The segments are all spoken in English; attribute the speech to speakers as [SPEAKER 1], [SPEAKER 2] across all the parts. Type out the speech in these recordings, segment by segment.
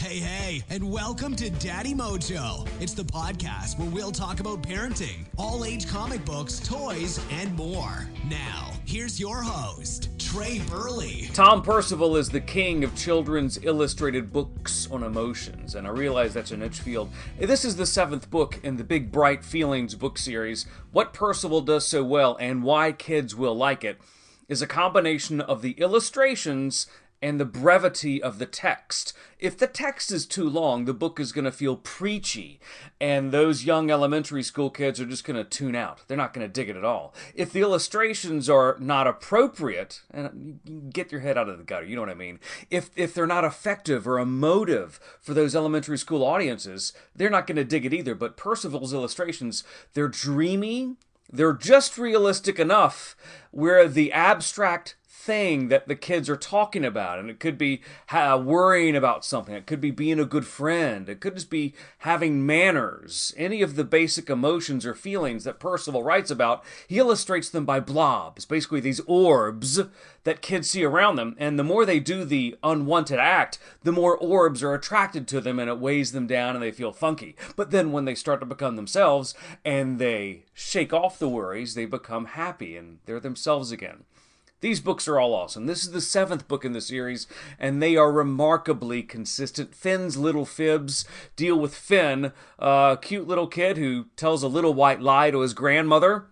[SPEAKER 1] Hey, and welcome to Daddy Mojo. It's the podcast where we'll talk about parenting, all-age comic books, toys, and more. Now, here's your host, Trey Burley.
[SPEAKER 2] Tom Percival is the king of children's illustrated books on emotions, and I realize that's a niche field. This is the 7th book in the Big Bright Feelings book series. What Percival does so well and why kids will like it is a combination of the illustrations and the brevity of the text. If the text is too long, the book is going to feel preachy, and those young elementary school kids are just going to tune out. They're not going to dig it at all. If the illustrations are not appropriate, and you get your head out of the gutter, you know what I mean? If they're not effective or emotive for those elementary school audiences, they're not going to dig it either. But Percival's illustrations, they're dreamy, they're just realistic enough where the abstract thing that the kids are talking about, and it could be worrying about something, it could be being a good friend, it could just be having manners, any of the basic emotions or feelings that Percival writes about, he illustrates them by blobs, basically these orbs that kids see around them, and the more they do the unwanted act, the more orbs are attracted to them and it weighs them down and they feel funky. But then when they start to become themselves and they shake off the worries, they become happy and they're themselves again. These books are all awesome. This is the 7th book in the series, and they are remarkably consistent. Finn's Little Fibs deal with Finn, a cute little kid who tells a little white lie to his grandmother.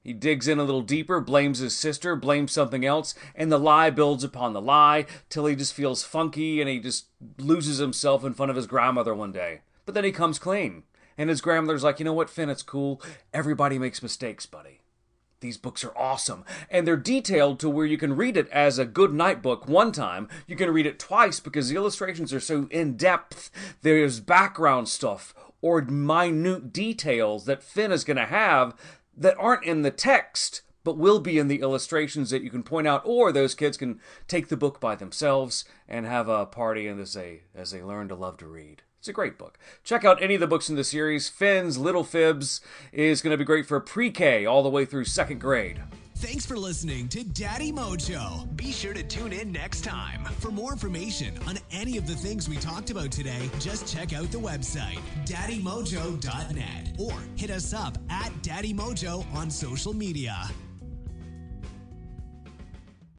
[SPEAKER 2] He digs in a little deeper, blames his sister, blames something else, and the lie builds upon the lie till he just feels funky and he just loses himself in front of his grandmother one day. But then he comes clean, and his grandmother's like, you know what, Finn, it's cool. Everybody makes mistakes, buddy. These books are awesome, and they're detailed to where you can read it as a good night book one time. You can read it twice because the illustrations are so in-depth. There's background stuff or minute details that Finn is going to have that aren't in the text, but will be in the illustrations that you can point out, or those kids can take the book by themselves and have a party as they learn to love to read. It's a great book. Check out any of the books in the series. Finn's Little Fibs is going to be great for pre-K all the way through 2nd grade.
[SPEAKER 1] Thanks for listening to Daddy Mojo. Be sure to tune in next time. For more information on any of the things we talked about today, just check out the website, daddymojo.net, or hit us up at Daddy Mojo on social media.